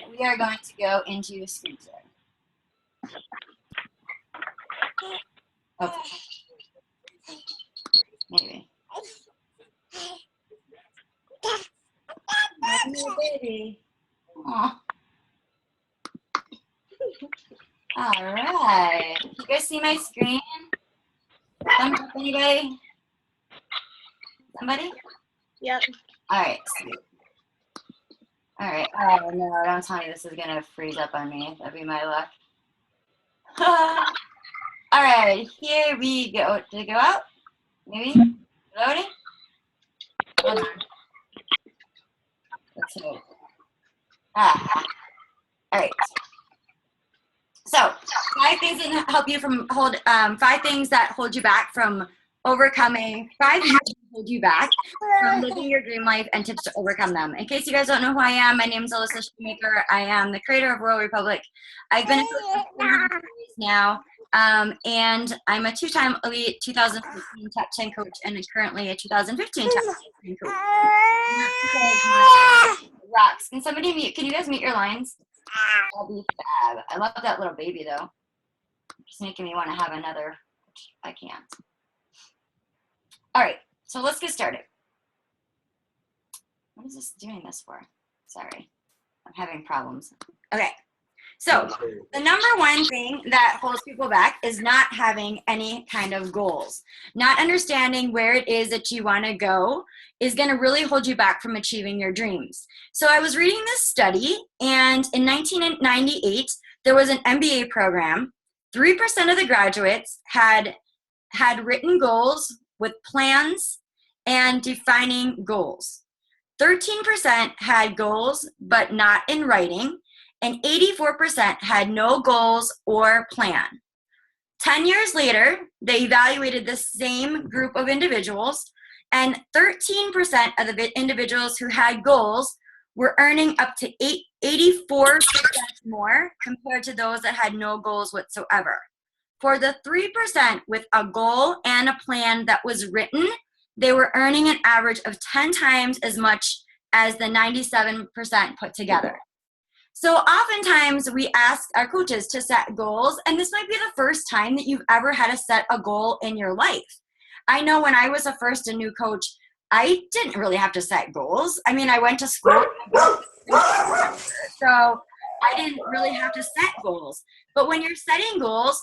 and we are going to go into screen share. Okay. Maybe. Baby. Aw. All right. Can you guys see my screen? Thumbs up, anybody? Somebody? Yep. All right, sweet. All right. Oh, no, don't tell me this is going to freeze up on me. That'd be my luck. All right, here we go. Did it go out? Maybe? Loading? Hold on. Let's hope. All right. So, 5 things that help you from 5 things that hold you back from overcoming, 5 things that hold you back from living your dream life and tips to overcome them. In case you guys don't know who I am, my name is Alyssa Schomaker. I am the creator of Royal Republic. I've been a coach for 4 years now, and I'm a 2-time Elite 2015 Top 10 coach and currently a 2015 Top 10 coach. Rocks. Can somebody mute? Can you guys mute your lines? That'll be fab. I love that little baby though. Just making me want to have another. I can't. All right, so let's get started. What is this doing this for? Sorry, I'm having problems. Okay, so the number one thing that holds people back is not having any kind of goals. Not understanding where it is that you want to go is going to really hold you back from achieving your dreams. So I was reading this study, and in 1998, there was an MBA program. 3% of the graduates had written goals with plans and defining goals. 13% had goals but not in writing, and 84% had no goals or plan. 10 years later, they evaluated the same group of individuals, and 13% of the individuals who had goals were earning up to 84% more compared to those that had no goals whatsoever. For the 3% with a goal and a plan that was written, they were earning an average of 10 times as much as the 97% put together. So oftentimes we ask our coaches to set goals, and this might be the first time that you've ever had to set a goal in your life. I know when I was a new coach, I didn't really have to set goals. I mean, I went to school, so I didn't really have to set goals. But when you're setting goals,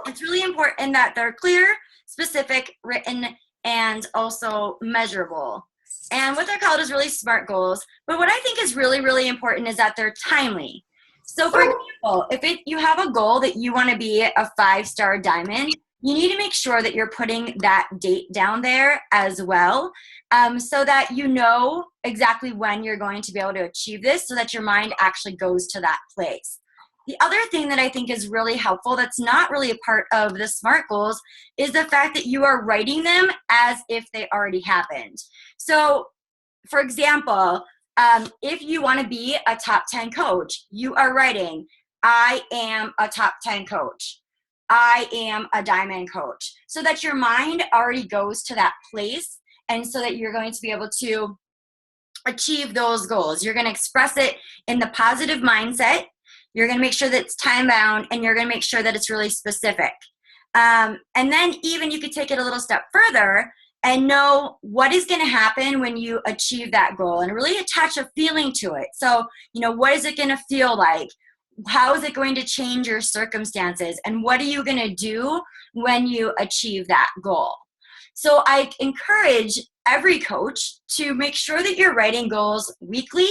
it's really important that they're clear, specific, written, and also measurable. And what they're called is really SMART goals. But what I think is really, really important is that they're timely. So for example, if you have a goal that you want to be a 5-star diamond, you need to make sure that you're putting that date down there as well, so that you know exactly when you're going to be able to achieve this, so that your mind actually goes to that place. The other thing that I think is really helpful that's not really a part of the SMART goals is the fact that you are writing them as if they already happened. So, for example, if you want to be a top 10 coach, you are writing, I am a top 10 coach. I am a diamond coach. So that your mind already goes to that place, and so that you're going to be able to achieve those goals. You're going to express it in the positive mindset. You're going to make sure that it's time bound, and you're going to make sure that it's really specific. And then even you could take it a little step further and know what is going to happen when you achieve that goal, and really attach a feeling to it. So, what is it going to feel like? How is it going to change your circumstances? And what are you going to do when you achieve that goal? So I encourage every coach to make sure that you're writing goals weekly,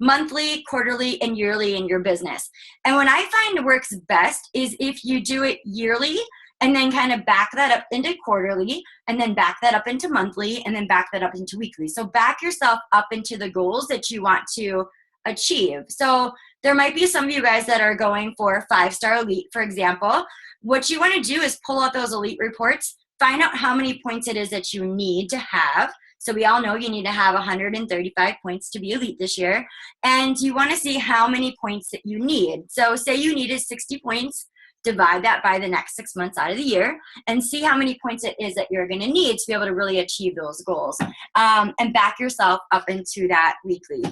monthly, quarterly, and yearly in your business. And what I find works best is if you do it yearly, and then kind of back that up into quarterly, and then back that up into monthly, and then back that up into weekly. So back yourself up into the goals that you want to achieve. So there might be some of you guys that are going for 5-star elite, for example. What you want to do is pull out those elite reports, find out how many points it is that you need to have. So we all know you need to have 135 points to be elite this year. And you want to see how many points that you need. So say you needed 60 points, divide that by the next 6 months out of the year, and see how many points it is that you're going to need to be able to really achieve those goals. And back yourself up into that weekly.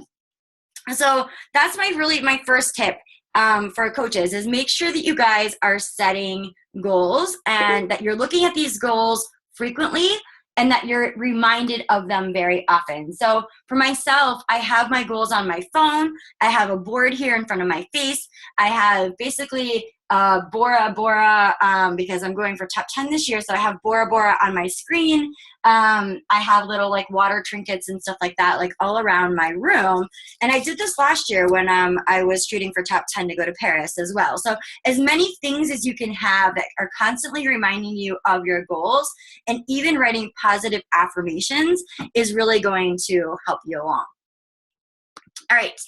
So that's my first tip for coaches is make sure that you guys are setting goals and that you're looking at these goals frequently and that you're reminded of them very often. So for myself, I have my goals on my phone. I have a board here in front of my face. I have basically Bora Bora because I'm going for top 10 this year. So I have Bora Bora on my screen. I have little like water trinkets and stuff like that, like all around my room. And I did this last year when I was shooting for top 10 to go to Paris as well. So as many things as you can have that are constantly reminding you of your goals, and even writing positive affirmations is really going to help you along. All right.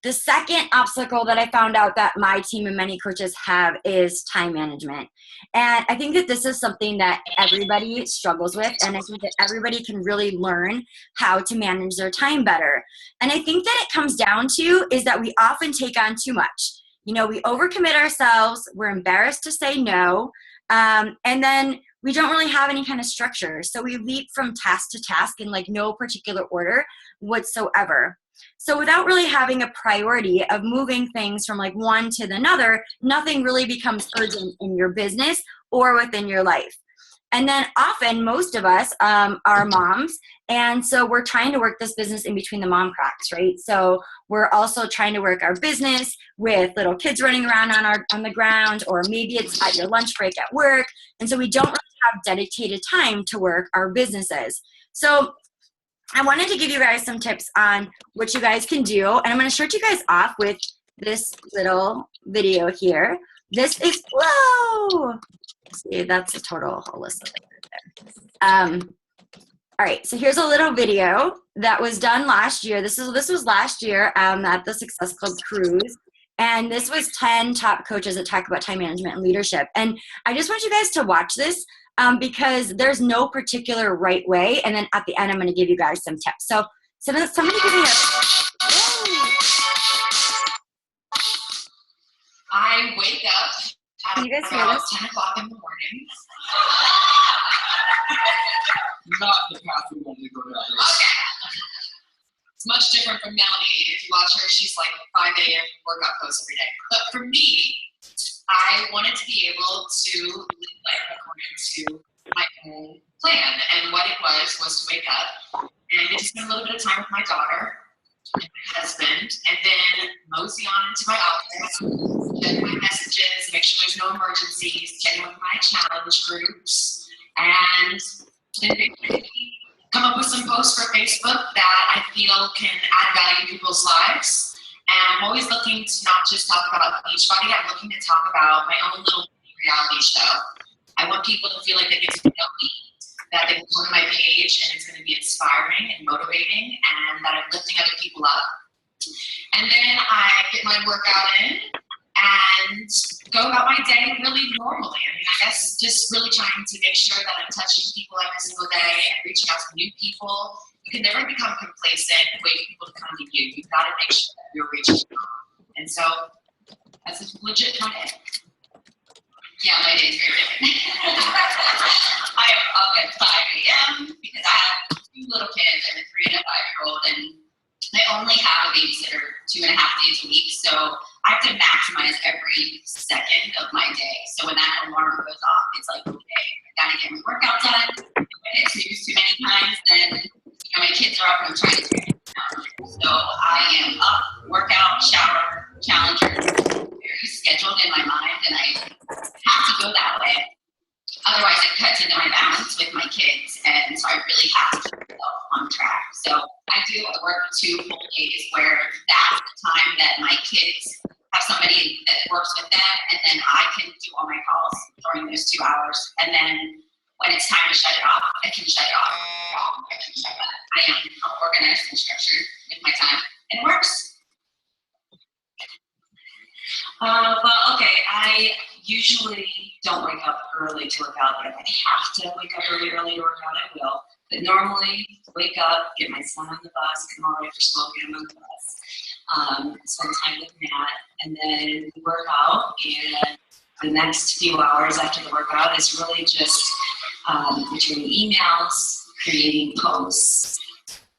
The second obstacle that I found out that my team and many coaches have is time management. And I think that this is something that everybody struggles with. And I think that everybody can really learn how to manage their time better. And I think that it comes down to is that we often take on too much. You know, we overcommit ourselves. We're embarrassed to say no. And then we don't really have any kind of structure. So we leap from task to task in like no particular order whatsoever. So without really having a priority of moving things from like one to another, nothing really becomes urgent in your business or within your life. And then often most of us are moms. And so we're trying to work this business in between the mom cracks, right? So we're also trying to work our business with little kids running around on the ground, or maybe it's at your lunch break at work. And so we don't really have dedicated time to work our businesses. So I wanted to give you guys some tips on what you guys can do. And I'm going to start you guys off with this little video here. This is, whoa! See, that's a total Alyssa right there. All right, so here's a little video that was done last year. This was last year at the Success Club Cruise. And this was 10 top coaches that talk about time management and leadership. And I just want you guys to watch this because there's no particular right way. And then at the end, I'm going to give you guys some tips. So somebody give me I wake up Can you guys hear about this? 10 o'clock in the morning. Not the path we wanted to go down. Okay. It's much different from Melanie. If you watch her, she's like 5 a.m. workout posts every day. But for me, I wanted to be able to live life according to my own plan. And what it was to wake up and get to spend a little bit of time with my daughter and my husband, and then mosey on into my office, check my messages, make sure there's no emergencies, check in with my challenge groups, and then basically come up with some posts for Facebook that I feel can add value to people's lives. And I'm always looking to not just talk about BeachBody, I'm looking to talk about my own little reality show. I want people to feel like they get to know me, that they can go to my page and it's going to be inspiring and motivating, and that I'm lifting other people up. And then I get my workout in and go about my day really normally. I mean, I guess just really trying to make sure that I'm touching people every single day and reaching out to new people. You can never become complacent and wait for people to come to you. You've got to make sure that you're reaching out. And so that's a legit my day. Yeah, my day's very different. I am up at 5 a.m. because I have 2 little kids. I have a 3 and a 5-year-old, and I only have a babysitter 2.5 days a week. So I have to maximize every second of my day. So when that alarm goes off, it's like, okay, I gotta get my workout done. If I get snooze too many times, then my kids are up and I'm trying to get them down. So I am up, workout, shower, challengers, very scheduled in my mind, and I have to go that way. Otherwise, it cuts into my balance with my kids, and so I really have to keep myself on track. So I work 2 full days where that's the time that my kids have somebody that works with them, and then I can do all my calls during those 2 hours. And then when it's time to shut it off, I can shut it off. I am organized and structured with my time, and it works. Well, okay, I usually don't wake up early to work out, but if I have to wake up really early to work out, I will. But normally, wake up, get my son on the bus, come all the way for school, get him on the bus, spend time with Matt, and then work out. And the next few hours after the workout is really just returning emails, creating posts,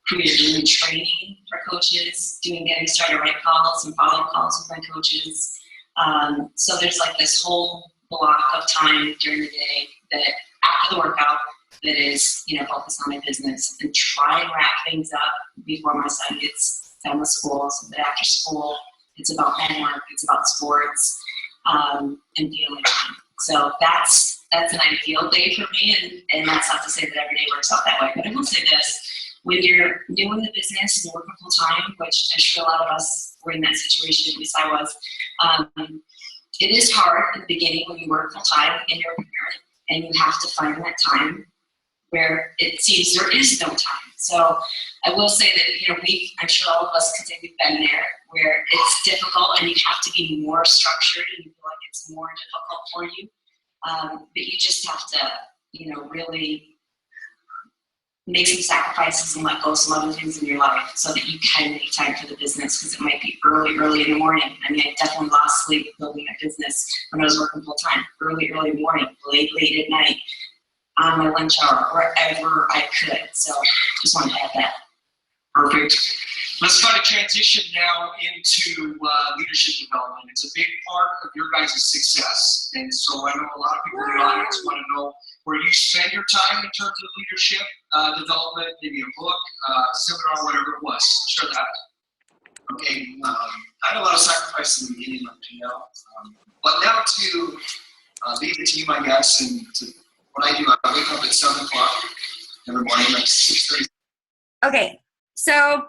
doing training for coaches, getting started right calls and follow-up calls with my coaches. So there's like this whole block of time during the day that after the workout that is, focused on my business and try and wrap things up before my son gets done with school. So that after school, it's about homework, it's about sports, and family time. So that's an ideal day for me, and that's not to say that every day works out that way. But I will say this, when you're new in the business and you're working full time, which I'm sure a lot of us were in that situation, at least I was, it is hard in the beginning when you work full time and you're a parent, and you have to find that time where it seems there is no time. So I will say that, I'm sure all of us could say we've been there, where it's difficult and you have to be more structured and you feel like it's more difficult for you. But you just have to, really make some sacrifices and let go of some other things in your life so that you can make time for the business, because it might be early in the morning. I mean, I definitely lost sleep building a business when I was working full time, early in the morning, late at night, on my lunch hour, wherever I could. So just wanted to add that. Perfect. Let's try to transition now into leadership development. It's a big part of your guys' success. And so I know a lot of people in the audience want to know where you spend your time in terms of leadership development, maybe a book, seminar, whatever it was. Share that. Okay, I had a lot of sacrifices in the beginning, but now to lead the team, I guess, and what I do, I wake up at 7 o'clock every morning, like 6:30. Okay, so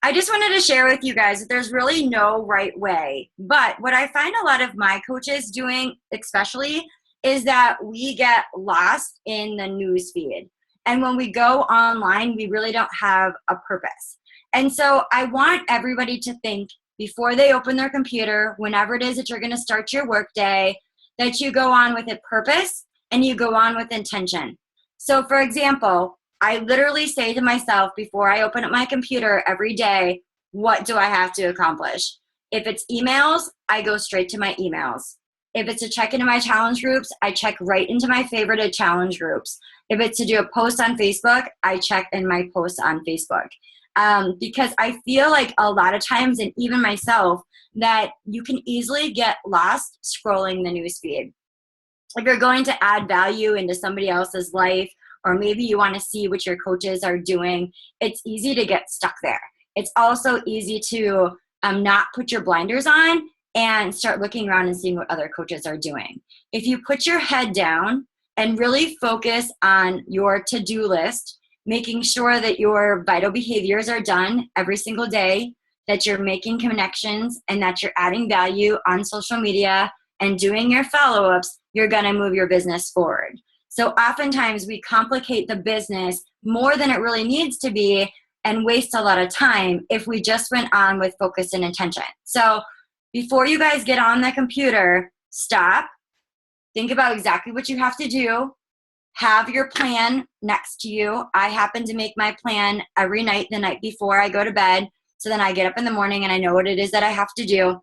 I just wanted to share with you guys that there's really no right way. But what I find a lot of my coaches doing, especially, is that we get lost in the news feed. And when we go online, we really don't have a purpose. And so I want everybody to think before they open their computer, whenever it is that you're going to start your workday, that you go on with a purpose and you go on with intention. So for example, I literally say to myself before I open up my computer every day, what do I have to accomplish? If it's emails, I go straight to my emails. If it's to check into my challenge groups, I check right into my favorited challenge groups. If it's to do a post on Facebook, I check in my posts on Facebook. Because I feel like a lot of times, and even myself, that you can easily get lost scrolling the newsfeed. If you're going to add value into somebody else's life, or maybe you want to see what your coaches are doing, it's easy to get stuck there. It's also easy to not put your blinders on and start looking around and seeing what other coaches are doing. If you put your head down and really focus on your to-do list, making sure that your vital behaviors are done every single day, that you're making connections, and that you're adding value on social media and doing your follow-ups, you're going to move your business forward. So oftentimes we complicate the business more than it really needs to be and waste a lot of time if we just went on with focus and intention. So before you guys get on the computer, stop, think about exactly what you have to do, have your plan next to you. I happen to make my plan every night, the night before I go to bed. So then I get up in the morning and I know what it is that I have to do.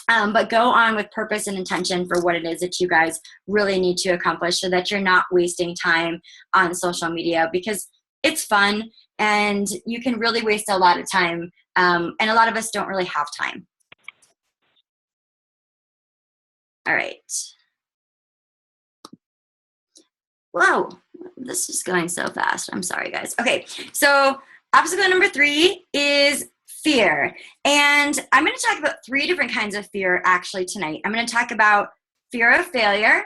But go on with purpose and intention for what it is that you guys really need to accomplish so that you're not wasting time on social media, because it's fun and you can really waste a lot of time. And a lot of us don't really have time. All right. Whoa, this is going so fast. I'm sorry, guys. Okay, so obstacle number 3 is fear. And I'm going to talk about 3 different kinds of fear actually tonight. I'm going to talk about fear of failure,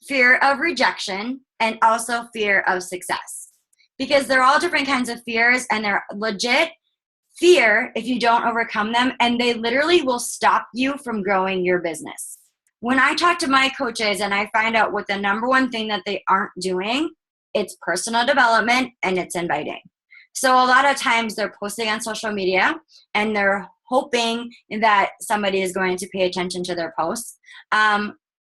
fear of rejection, and also fear of success. Because they're all different kinds of fears, and they're legit fear if you don't overcome them, and they literally will stop you from growing your business. When I talk to my coaches and I find out what the number one thing that they aren't doing, it's personal development and it's inviting. So a lot of times they're posting on social media and they're hoping that somebody is going to pay attention to their posts,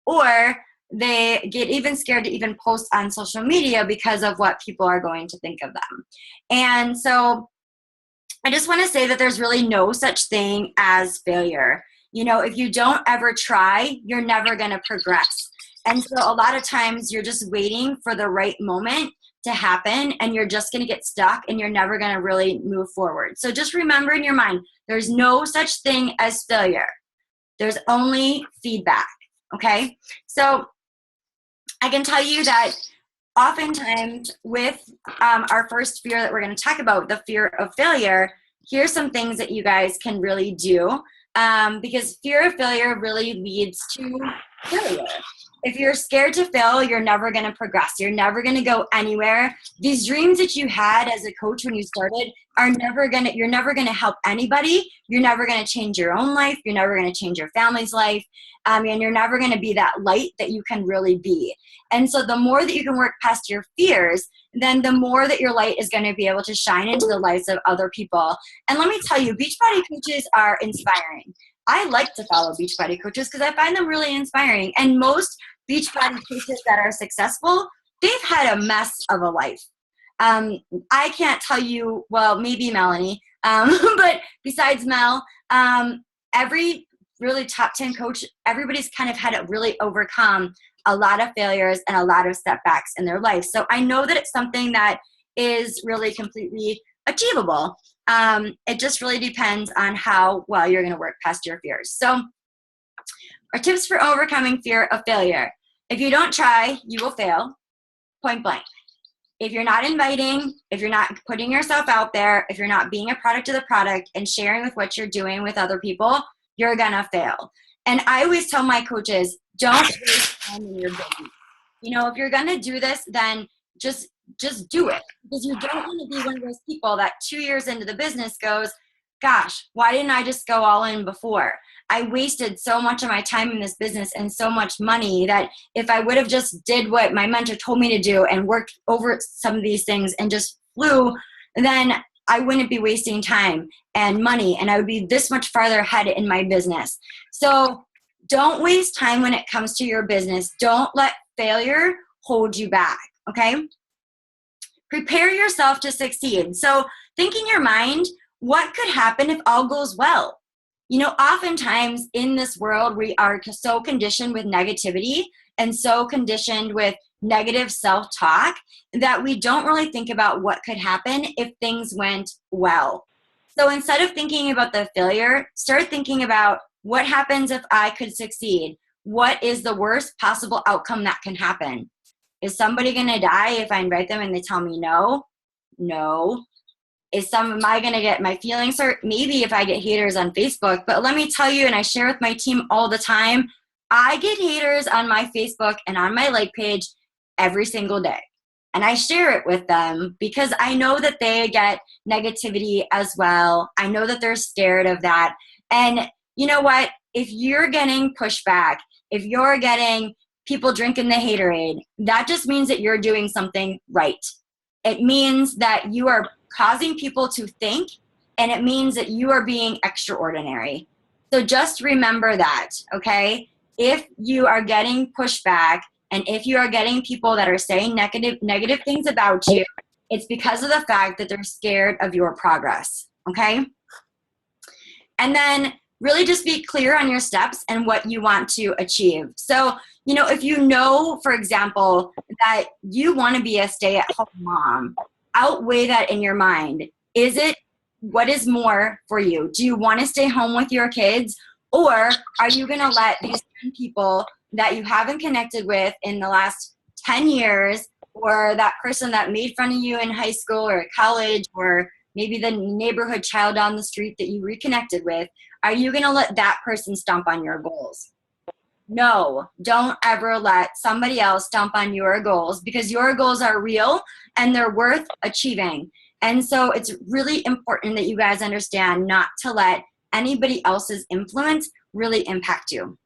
or they get even scared to even post on social media because of what people are going to think of them. And so I just want to say that there's really no such thing as failure. You know, if you don't ever try, you're never going to progress. And so a lot of times you're just waiting for the right moment to happen, and you're just going to get stuck and you're never going to really move forward. So just remember in your mind, there's no such thing as failure. There's only feedback, okay? So I can tell you that oftentimes with our first fear that we're going to talk about, the fear of failure, here's some things that you guys can really do, because fear of failure really leads to failure. If you're scared to fail, you're never going to progress. You're never going to go anywhere. These dreams that you had as a coach when you started are you're never going to help anybody. You're never going to change your own life. You're never going to change your family's life. And you're never going to be that light that you can really be. And so the more that you can work past your fears, then the more that your light is going to be able to shine into the lives of other people. And let me tell you, BeachBody coaches are inspiring. I like to follow BeachBody coaches because I find them really inspiring. And most BeachBody coaches that are successful, they've had a mess of a life. I can't tell you, well, maybe Melanie, but besides Mel, every really top 10 coach, everybody's kind of had to really overcome a lot of failures and a lot of setbacks in their life. So I know that it's something that is really completely achievable. It just really depends on how well you're going to work past your fears. So our tips for overcoming fear of failure. If you don't try, you will fail, point blank. If you're not inviting, if you're not putting yourself out there, if you're not being a product of the product and sharing with what you're doing with other people, you're going to fail. And I always tell my coaches, don't waste time in your business. You know, if you're going to do this, then just do it, because you don't want to be one of those people that 2 years into the business goes, gosh, why didn't I just go all in before? I wasted so much of my time in this business and so much money that if I would have just did what my mentor told me to do and worked over some of these things and just flew, then I wouldn't be wasting time and money, and I would be this much farther ahead in my business. So don't waste time when it comes to your business. Don't let failure hold you back, okay? Prepare yourself to succeed. So think in your mind, what could happen if all goes well? You know, oftentimes in this world, we are so conditioned with negativity and so conditioned with negative self-talk that we don't really think about what could happen if things went well. So instead of thinking about the failure, start thinking about what happens if I could succeed? What is the worst possible outcome that can happen? Is somebody going to die if I invite them and they tell me no? No. Am I going to get my feelings hurt? Maybe if I get haters on Facebook. But let me tell you, and I share with my team all the time, I get haters on my Facebook and on my like page every single day. And I share it with them because I know that they get negativity as well. I know that they're scared of that. And you know what? If you're getting pushback, if you're getting people drinking the haterade, that just means that you're doing something right. It means that you are causing people to think, and it means that you are being extraordinary. So just remember that, okay? If you are getting pushback and if you are getting people that are saying negative things about you, it's because of the fact that they're scared of your progress, okay? And then really just be clear on your steps and what you want to achieve. So, you know, if you know, for example, that you want to be a stay-at-home mom, outweigh that in your mind. What is more for you? Do you want to stay home with your kids, or are you going to let these 10 people that you haven't connected with in the last 10 years, or that person that made fun of you in high school or college, or maybe the neighborhood child down the street that you reconnected with, are you going to let that person stomp on your goals? No, don't ever let somebody else stomp on your goals, because your goals are real and they're worth achieving. And so it's really important that you guys understand not to let anybody else's influence really impact you.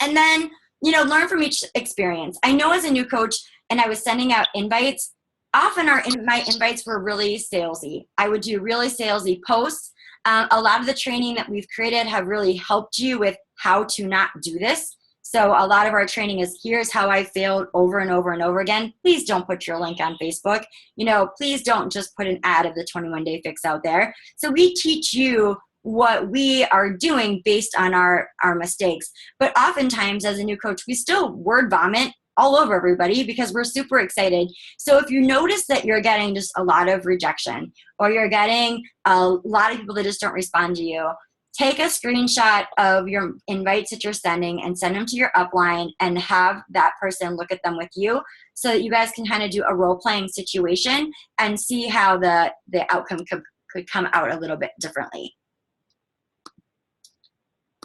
And then, you know, learn from each experience. I know as a new coach, and I was sending out invites, often my invites were really salesy. I would do really salesy posts. A lot of the training that we've created have really helped you with how to not do this. So a lot of our training is, here's how I failed over and over and over again. Please don't put your link on Facebook. You know, please don't just put an ad of the 21-day fix out there. So we teach you what we are doing based on our mistakes. But oftentimes as a new coach, we still word vomit all over everybody because we're super excited. So if you notice that you're getting just a lot of rejection, or you're getting a lot of people that just don't respond to you, take a screenshot of your invites that you're sending and send them to your upline and have that person look at them with you so that you guys can kind of do a role-playing situation and see how the outcome could come out a little bit differently.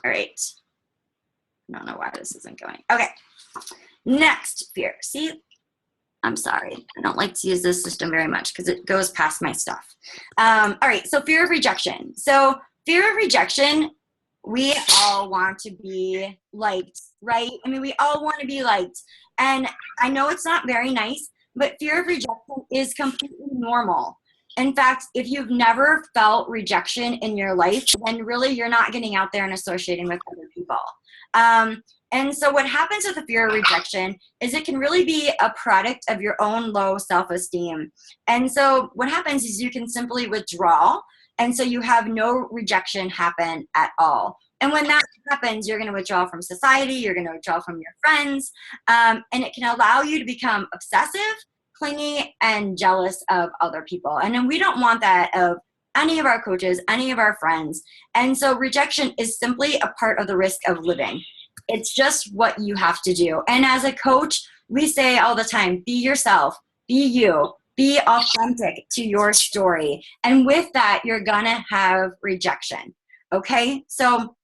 All right. I don't know why this isn't going. Okay. Next, fear. See, I'm sorry. I don't like to use this system very much because it goes past my stuff. All right. So fear of rejection. So fear of rejection, we all want to be liked, right? I mean, we all want to be liked. And I know it's not very nice, but fear of rejection is completely normal. In fact, if you've never felt rejection in your life, then really you're not getting out there and associating with other people. And so what happens with the fear of rejection is it can really be a product of your own low self-esteem. And so what happens is you can simply withdraw. And so you have no rejection happen at all. And when that happens, you're going to withdraw from society, you're going to withdraw from your friends, and it can allow you to become obsessive, clingy, and jealous of other people. And then we don't want that of any of our coaches, any of our friends. And so rejection is simply a part of the risk of living. It's just what you have to do. And as a coach, we say all the time, be yourself, be you. Be authentic to your story. And with that, you're going to have rejection. Okay? So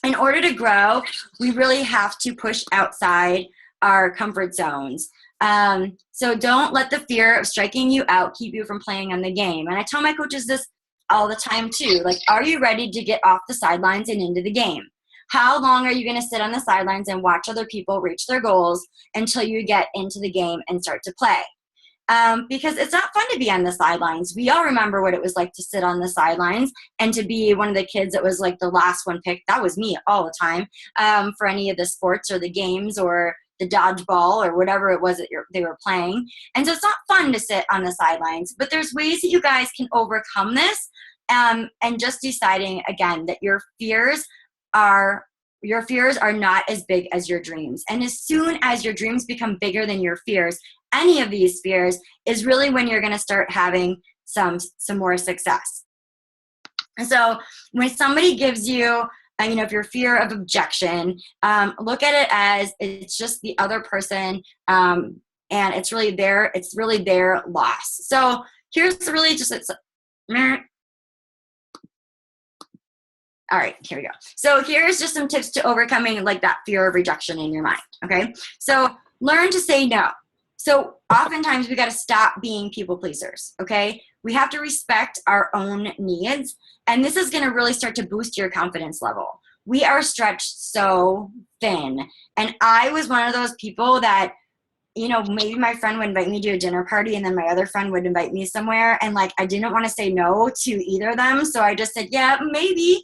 in order to grow, we really have to push outside our comfort zones. So don't let the fear of striking you out keep you from playing on the game. And I tell my coaches this all the time too. Like, are you ready to get off the sidelines and into the game? How long are you going to sit on the sidelines and watch other people reach their goals until you get into the game and start to play? Because it's not fun to be on the sidelines. We all remember what it was like to sit on the sidelines and to be one of the kids that was like the last one picked. That was me all the time for any of the sports or the games or the dodgeball or whatever it was that they were playing. And so it's not fun to sit on the sidelines, but there's ways that you guys can overcome this and just deciding, again, that your fears are not as big as your dreams. And as soon as your dreams become bigger than your fears, any of these fears, is really when you're going to start having some more success. And so when somebody gives you, if your fear of objection, look at it as it's just the other person, and it's really their loss. So here's really just all right, here we go. So here's just some tips to overcoming like that fear of rejection in your mind. Okay, so learn to say no. So oftentimes we got to stop being people pleasers, okay? We have to respect our own needs, and this is going to really start to boost your confidence level. We are stretched so thin, and I was one of those people that, maybe my friend would invite me to a dinner party, and then my other friend would invite me somewhere, and like I didn't want to say no to either of them, so I just said, yeah, maybe,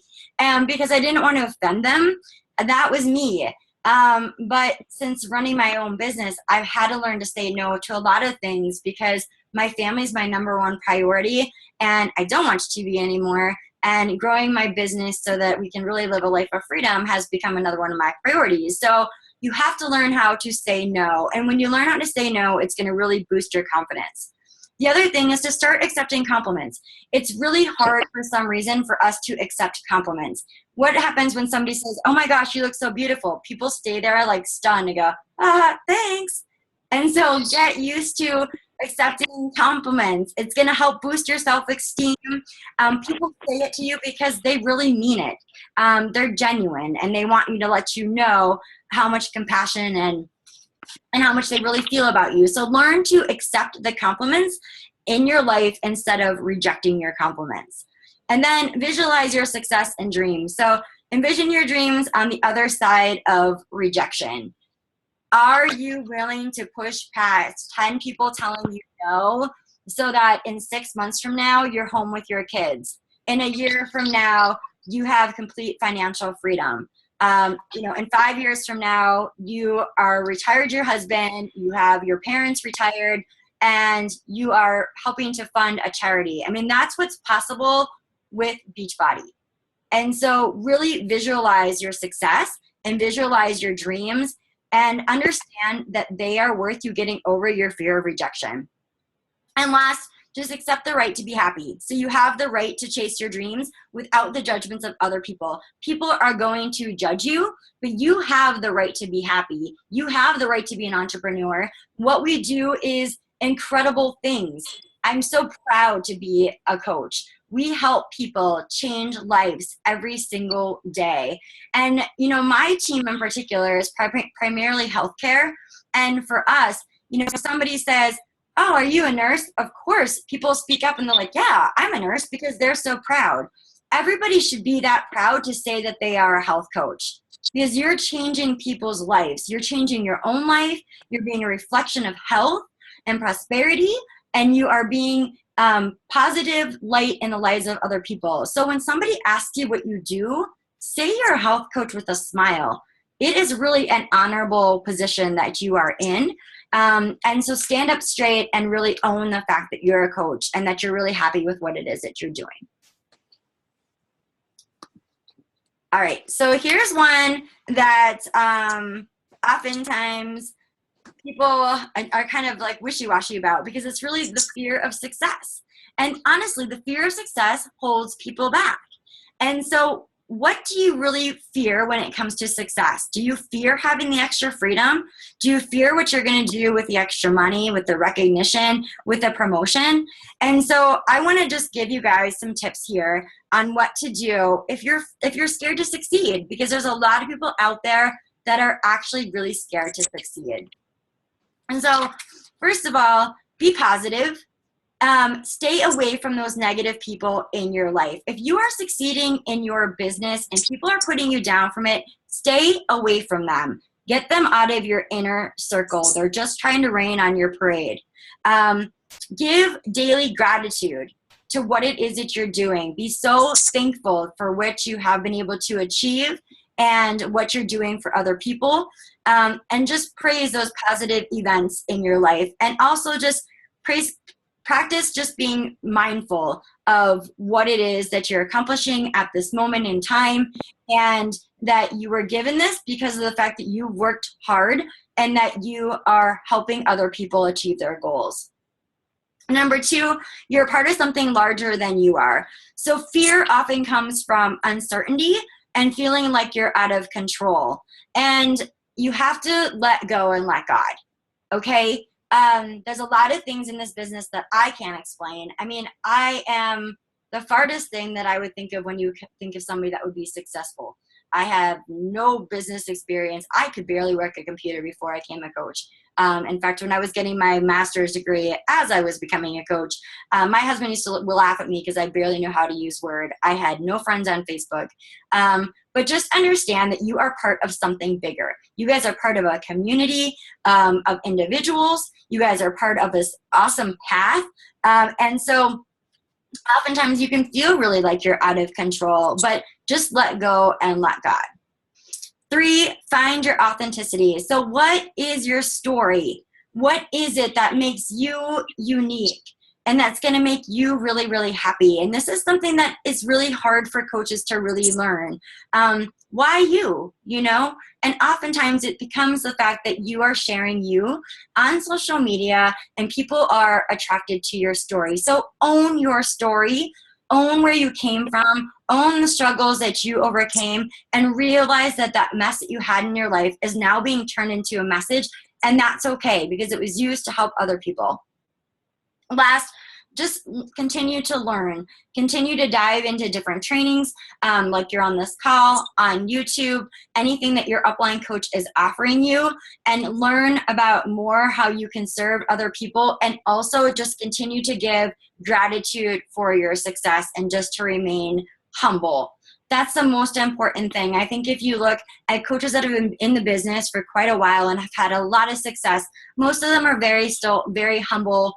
because I didn't want to offend them. That was me. But since running my own business, I've had to learn to say no to a lot of things because my family is my number one priority and I don't watch TV anymore. And growing my business so that we can really live a life of freedom has become another one of my priorities. So you have to learn how to say no. And when you learn how to say no, it's going to really boost your confidence. The other thing is to start accepting compliments. It's really hard for some reason for us to accept compliments. What happens when somebody says, oh my gosh, you look so beautiful? People stay there like stunned and go, thanks. And so get used to accepting compliments. It's going to help boost your self-esteem. People say it to you because they really mean it. They're genuine and they want you to let you know how much compassion and how much they really feel about you. So learn to accept the compliments in your life instead of rejecting your compliments. And then visualize your success and dreams. So envision your dreams on the other side of rejection. Are you willing to push past 10 people telling you no so that in 6 months from now, you're home with your kids? In a year from now, you have complete financial freedom. In 5 years from now, you are retired, your husband, you have your parents retired, and you are helping to fund a charity. I mean, that's what's possible with BeachBody. And so really visualize your success and visualize your dreams and understand that they are worth you getting over your fear of rejection. And last, just accept the right to be happy. So you have the right to chase your dreams without the judgments of other people. People are going to judge you, but you have the right to be happy. You have the right to be an entrepreneur. What we do is incredible things. I'm so proud to be a coach. We help people change lives every single day. And, you know, my team in particular is primarily healthcare. And for us, you know, if somebody says, oh, are you a nurse? Of course, people speak up and they're like, yeah, I'm a nurse, because they're so proud. Everybody should be that proud to say that they are a health coach, because you're changing people's lives. You're changing your own life. You're being a reflection of health and prosperity, and you are being positive light in the lives of other people. So when somebody asks you what you do, say you're a health coach with a smile. It is really an honorable position that you are in. And so stand up straight and really own the fact that you're a coach and that you're really happy with what it is that you're doing. All right, so here's one that oftentimes people are kind of like wishy-washy about, because it's really the fear of success. And honestly, the fear of success holds people back. And so what do you really fear when it comes to success? Do you fear having the extra freedom? Do you fear what you're going to do with the extra money, with the recognition, with the promotion? And so I want to just give you guys some tips here on what to do if you're scared to succeed, because there's a lot of people out there that are actually really scared to succeed. And so first of all, be positive. Stay away from those negative people in your life. If you are succeeding in your business and people are putting you down from it, stay away from them. Get them out of your inner circle. They're just trying to rain on your parade. Give daily gratitude to what it is that you're doing. Be so thankful for what you have been able to achieve and what you're doing for other people. And just praise those positive events in your life. And also just practice just being mindful of what it is that you're accomplishing at this moment in time, and that you were given this because of the fact that you worked hard and that you are helping other people achieve their goals. Number two, you're part of something larger than you are. So fear often comes from uncertainty and feeling like you're out of control. And you have to let go and let God, okay? There's a lot of things in this business that I can't explain. I mean, I am the farthest thing that I would think of when you think of somebody that would be successful. I have no business experience. I could barely work a computer before I became a coach. In fact, when I was getting my master's degree as I was becoming a coach, my husband used to laugh at me because I barely knew how to use Word. I had no friends on Facebook. But just understand that you are part of something bigger. You guys are part of a community of individuals. You guys are part of this awesome path. And so oftentimes you can feel really like you're out of control, but just let go and let God. 3, find your authenticity. So what is your story? What is it that makes you unique and that's going to make you really, really happy? And this is something that is really hard for coaches to really learn. Why you, you know? And oftentimes it becomes the fact that you are sharing you on social media and people are attracted to your story. So own your story. Own where you came from, own the struggles that you overcame, and realize that that mess that you had in your life is now being turned into a message, and that's okay because it was used to help other people. Last, just continue to learn. Continue to dive into different trainings, like you're on this call, on YouTube, anything that your upline coach is offering you, and learn about more how you can serve other people, and also just continue to give gratitude for your success and just to remain humble. That's the most important thing. I think if you look at coaches that have been in the business for quite a while and have had a lot of success, most of them are still very humble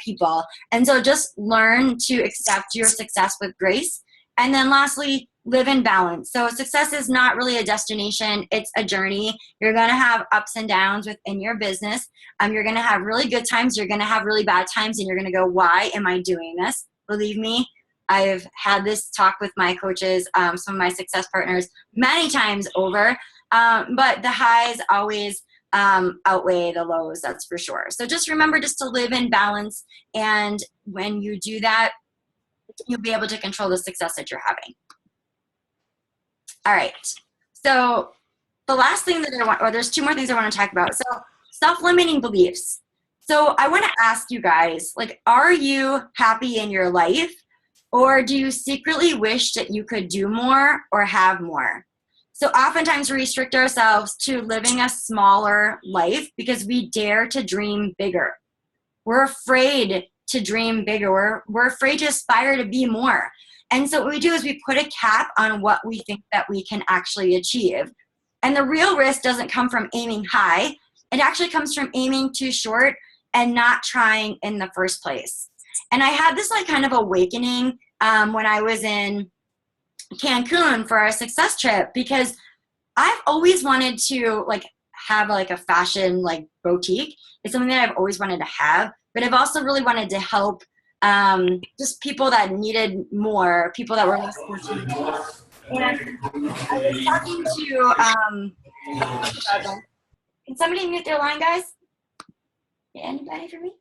people. And so just learn to accept your success with grace. And then lastly, live in balance. So success is not really a destination, it's a journey. You're gonna have ups and downs within your business. You're gonna have really good times, you're gonna have really bad times, and you're gonna go, why am I doing this? Believe me, I've had this talk with my coaches, some of my success partners, many times over. But the highs always outweigh the lows, that's for sure. So just remember just to live in balance. And when you do that, you'll be able to control the success that you're having. All right. So the last thing that I want, or there's two more things I want to talk about. So self-limiting beliefs. So I want to ask you guys, like, are you happy in your life? Or do you secretly wish that you could do more or have more? So oftentimes we restrict ourselves to living a smaller life because we dare to dream bigger. We're afraid to dream bigger. We're afraid to aspire to be more. And so what we do is we put a cap on what we think that we can actually achieve. And the real risk doesn't come from aiming high. It actually comes from aiming too short and not trying in the first place. And I had this like kind of awakening when I was in Cancun for our success trip, because I've always wanted to like have like a fashion like boutique. It's something that I've always wanted to have, but I've also really wanted to help just people that needed more, people that were less fortunate. And I was talking to can somebody mute their line, guys? Anybody for me?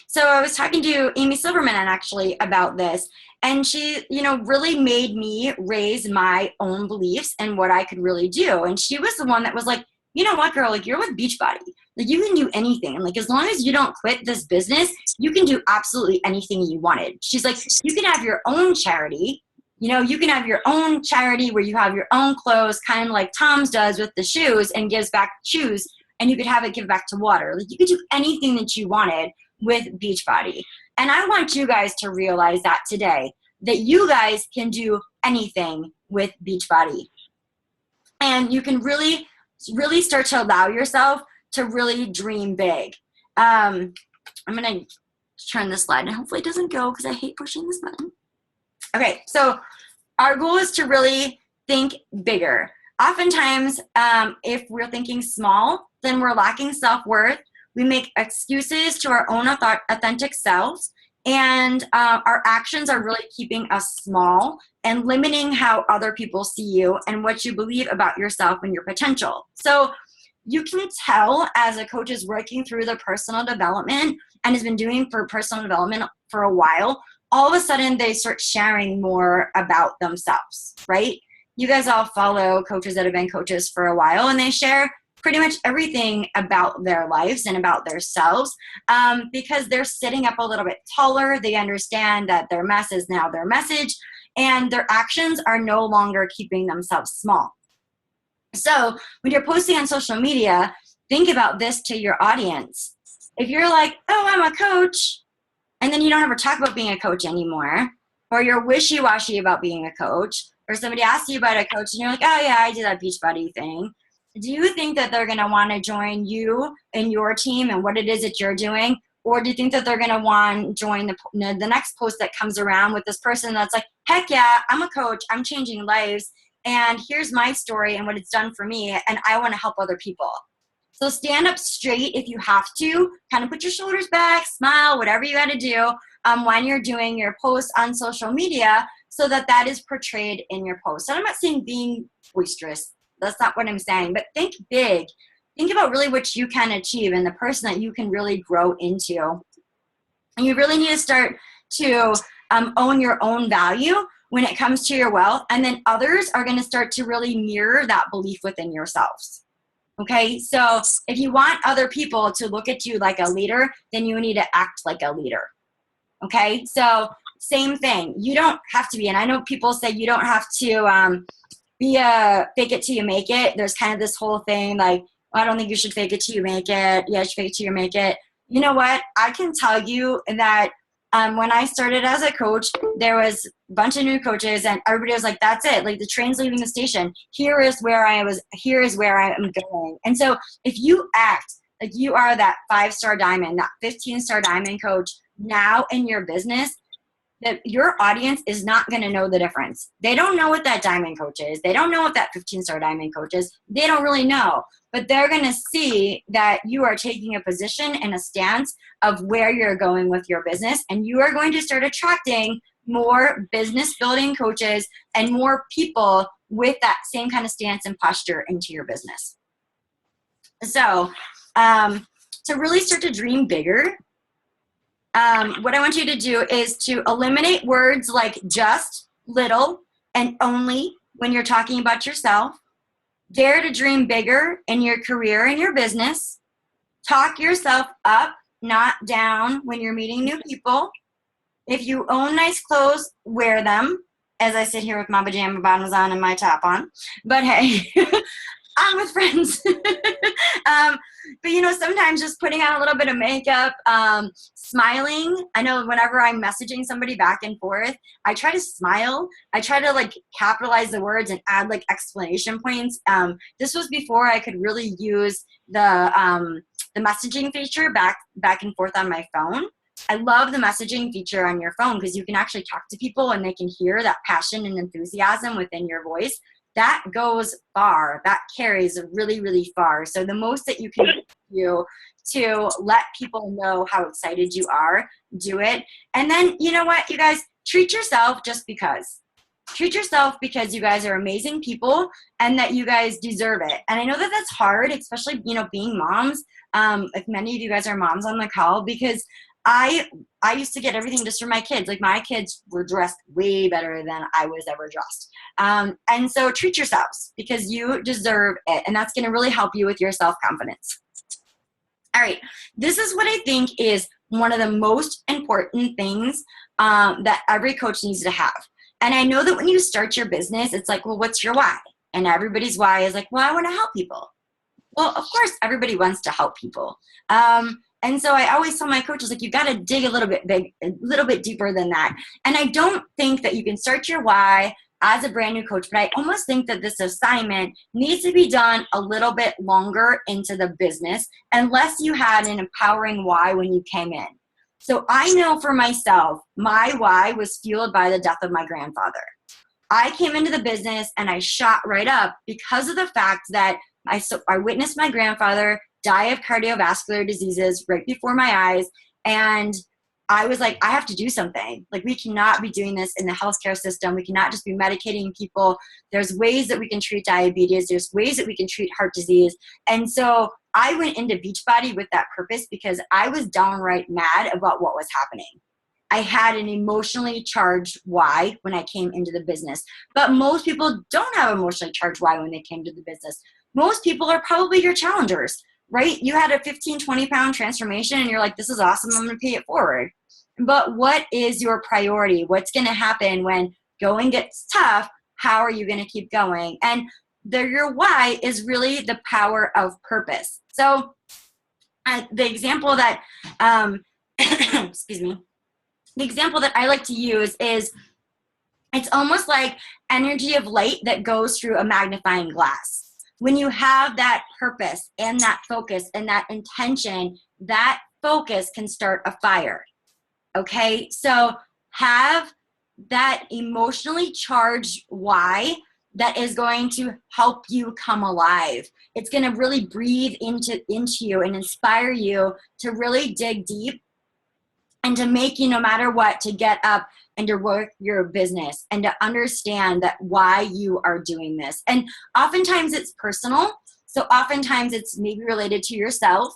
So I was talking to Amy Silverman actually about this, and she, you know, really made me raise my own beliefs and what I could really do. And she was the one that was like, you know what, girl, like you're with BeachBody, like you can do anything. And like, as long as you don't quit this business, you can do absolutely anything you wanted. She's like, you can have your own charity. You know, you can have your own charity where you have your own clothes, kind of like Tom's does with the shoes and gives back shoes. And you could have it give back to water. Like you could do anything that you wanted with BeachBody. And I want you guys to realize that today, that you guys can do anything with BeachBody. And you can really, really start to allow yourself to really dream big. I'm going to turn this slide and hopefully it doesn't go because I hate pushing this button. Okay, so our goal is to really think bigger. Oftentimes, if we're thinking small, then we're lacking self-worth. We make excuses to our own authentic selves, and our actions are really keeping us small and limiting how other people see you and what you believe about yourself and your potential. So you can tell as a coach is working through the personal development and has been doing for personal development for a while, all of a sudden they start sharing more about themselves, right? You guys all follow coaches that have been coaches for a while, and they share pretty much everything about their lives and about themselves because they're sitting up a little bit taller. They understand that their mess is now their message, and their actions are no longer keeping themselves small. So when you're posting on social media, think about this to your audience. If you're like, oh, I'm a coach, and then you don't ever talk about being a coach anymore, or you're wishy-washy about being a coach, or somebody asks you about a coach and you're like, oh yeah, I do that BeachBody thing. Do you think that they're gonna wanna join you and your team and what it is that you're doing? Or do you think that they're gonna want to join the next post that comes around with this person that's like, heck yeah, I'm a coach, I'm changing lives, and here's my story and what it's done for me, and I wanna help other people. So stand up straight if you have to, kind of put your shoulders back, smile, whatever you gotta do when you're doing your posts on social media, so that that is portrayed in your post. And I'm not saying being boisterous. That's not what I'm saying. But think big. Think about really what you can achieve and the person that you can really grow into. And you really need to start to own your own value when it comes to your wealth. And then others are going to start to really mirror that belief within yourselves. Okay? So if you want other people to look at you like a leader, then you need to act like a leader. Okay? So same thing. You don't have to be, and I know people say you don't have to be a fake it till you make it. There's kind of this whole thing like, well, I don't think you should fake it till you make it. Yeah, you should fake it till you make it. You know what? I can tell you that when I started as a coach, there was a bunch of new coaches and everybody was like, that's it. Like the train's leaving the station. Here is where I am going. And so if you act like you are that 5-star diamond, that 15-star diamond coach now in your business, that your audience is not going to know the difference. They don't know what that diamond coach is. They don't know what that 15-star diamond coach is. They don't really know. But they're going to see that you are taking a position and a stance of where you're going with your business. And you are going to start attracting more business building coaches and more people with that same kind of stance and posture into your business. So to really start to dream bigger, what I want you to do is to eliminate words like just, little, and only when you're talking about yourself. Dare to dream bigger in your career and your business. Talk yourself up, not down when you're meeting new people. If you own nice clothes, wear them. As I sit here with my pajama bottoms on and my top on. But hey, I'm with friends. But you know, sometimes just putting on a little bit of makeup, smiling. I know whenever I'm messaging somebody back and forth, I try to smile. I try to like capitalize the words and add like exclamation points. This was before I could really use the messaging feature back and forth on my phone. I love the messaging feature on your phone because you can actually talk to people and they can hear that passion and enthusiasm within your voice. That goes far. That carries really, really far. So the most that you can do to let people know how excited you are, do it. And then, you know what, you guys, treat yourself just because. Treat yourself because you guys are amazing people and that you guys deserve it. And I know that that's hard, especially, you know, being moms. If many of you guys are moms on the call, because I used to get everything just for my kids. Like my kids were dressed way better than I was ever dressed. And so treat yourselves because you deserve it. And that's going to really help you with your self-confidence. All right. This is what I think is one of the most important things that every coach needs to have. And I know that when you start your business, it's like, well, what's your why? And everybody's why is like, well, I want to help people. Well, of course, everybody wants to help people. And so I always tell my coaches, like, you got to dig a little bit deeper than that. And I don't think that you can start your why as a brand new coach, but I almost think that this assignment needs to be done a little bit longer into the business unless you had an empowering why when you came in. So I know for myself, my why was fueled by the death of my grandfather. I came into the business and I shot right up because of the fact that I witnessed my grandfather die of cardiovascular diseases right before my eyes. And I was like, I have to do something. Like, we cannot be doing this in the healthcare system. We cannot just be medicating people. There's ways that we can treat diabetes. There's ways that we can treat heart disease. And so I went into BeachBody with that purpose because I was downright mad about what was happening. I had an emotionally charged why when I came into the business. But most people don't have emotionally charged why when they came to the business. Most people are probably your challengers. Right? You had a 15, 20 pound transformation and you're like, this is awesome. I'm going to pay it forward. But what is your priority? What's going to happen when going gets tough? How are you going to keep going? And your why is really the power of purpose. So the example that, excuse me, the example that I like to use is it's almost like energy of light that goes through a magnifying glass. When you have that purpose and that focus and that intention, that focus can start a fire. Okay? So have that emotionally charged why that is going to help you come alive. It's going to really breathe into you and inspire you to really dig deep and to make you, no matter what, to get up and to work your business and to understand that why you are doing this. And oftentimes it's personal. So oftentimes it's maybe related to yourself,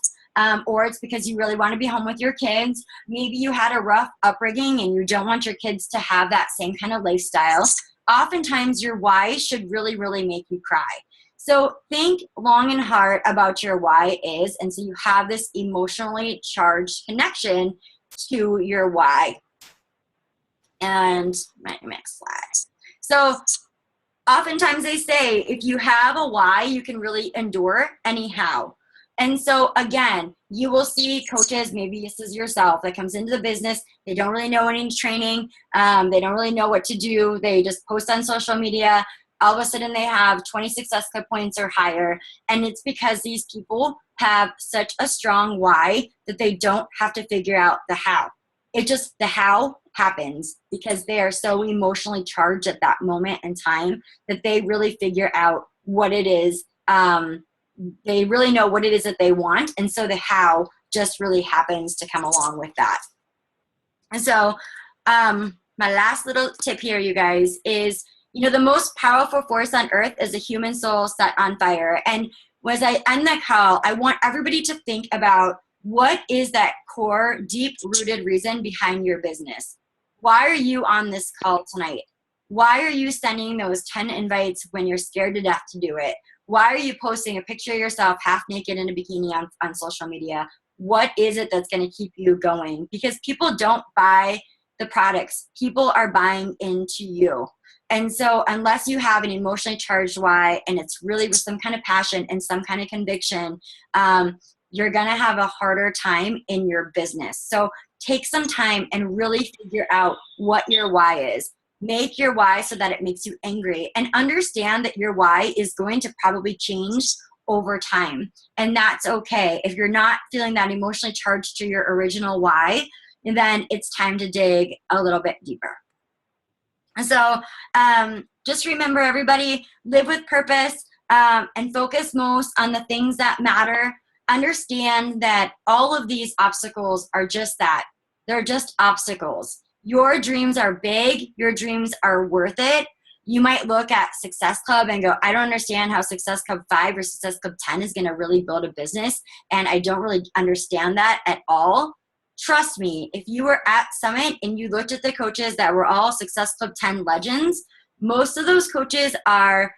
or it's because you really want to be home with your kids. Maybe you had a rough upbringing and you don't want your kids to have that same kind of lifestyle. Oftentimes your why should really, really make you cry. So think long and hard about your why is, and so you have this emotionally charged connection to your why. And my next slide. So oftentimes they say, if you have a why, you can really endure anyhow. And so again, you will see coaches, maybe this is yourself, that comes into the business. They don't really know any training. They don't really know what to do. They just post on social media. All of a sudden they have 20 success club points or higher. And it's because these people have such a strong why that they don't have to figure out the how. The how happens because they are so emotionally charged at that moment in time that they really figure out what it is. They really know what it is that they want. And so the how just really happens to come along with that. And so my last little tip here, you guys, is You know, the most powerful force on earth is a human soul set on fire. And as I end the call, I want everybody to think about, what is that core, deep-rooted reason behind your business? Why are you on this call tonight? Why are you sending those 10 invites when you're scared to death to do it? Why are you posting a picture of yourself half naked in a bikini on social media? What is it that's going to keep you going? Because people don't buy the products. People are buying into you. And so unless you have an emotionally charged why, and it's really with some kind of passion and some kind of conviction, you're going to have a harder time in your business. So take some time and really figure out what your why is. Make your why so that it makes you angry, and understand that your why is going to probably change over time. And that's okay. If you're not feeling that emotionally charged to your original why, then it's time to dig a little bit deeper. So just remember, everybody, live with purpose and focus most on the things that matter. Understand that all of these obstacles are just that. They're just obstacles. Your dreams are big. Your dreams are worth it. You might look at Success Club and go, I don't understand how Success Club 5 or Success Club 10 is going to really build a business, and I don't really understand that at all. Trust me, if you were at Summit and you looked at the coaches that were all Success Club 10 legends, most of those coaches are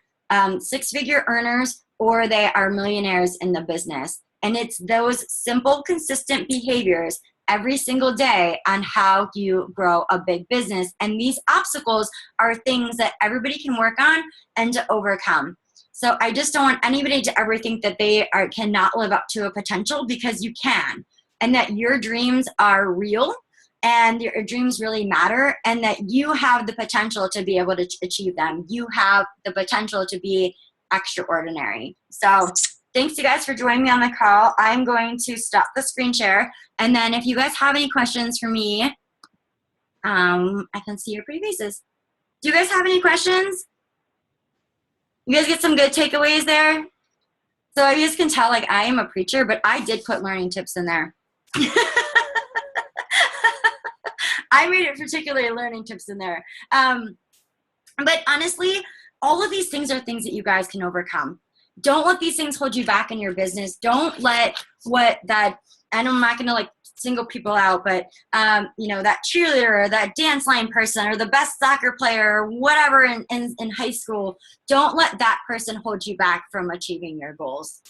six-figure earners, or they are millionaires in the business. And it's those simple, consistent behaviors every single day on how you grow a big business. And these obstacles are things that everybody can work on and to overcome. So I just don't want anybody to ever think that they cannot live up to a potential, because you can. And that your dreams are real, and your dreams really matter, and that you have the potential to be able to achieve them. You have the potential to be extraordinary. So thanks, you guys, for joining me on the call. I'm going to stop the screen share, and then if you guys have any questions for me, I can see your pretty faces. Do you guys have any questions? You guys get some good takeaways there? So you guys can tell, like, I am a preacher, but I did put learning tips in there. I made it particularly learning tips in there. But honestly, all of these things are things that you guys can overcome. Don't let these things hold you back in your business. Don't let and I'm not going to like single people out, but you know, that cheerleader or that dance line person or the best soccer player or whatever in high school, don't let that person hold you back from achieving your goals.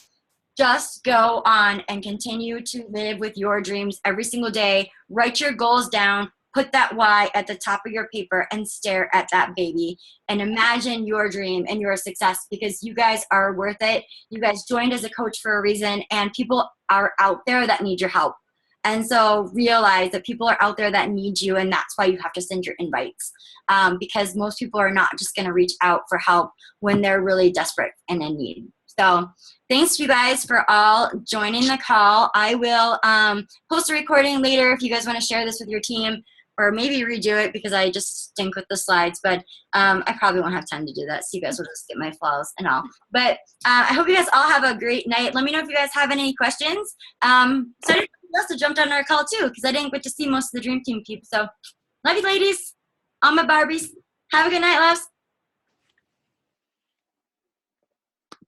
Just go on and continue to live with your dreams every single day. Write your goals down. Put that why at the top of your paper and stare at that baby and imagine your dream and your success, because you guys are worth it. You guys joined as a coach for a reason, and people are out there that need your help. And so realize that people are out there that need you, and that's why you have to send your invites, because most people are not just going to reach out for help when they're really desperate and in need. So thanks, you guys, for all joining the call. I will post a recording later if you guys want to share this with your team, or maybe redo it because I just stink with the slides, but I probably won't have time to do that, so you guys will just get my flaws and all. But I hope you guys all have a great night. Let me know if you guys have any questions. So anybody else to jump on our call too, because I didn't get to see most of the Dream Team people. So love you, ladies. All my Barbies. Have a good night, loves.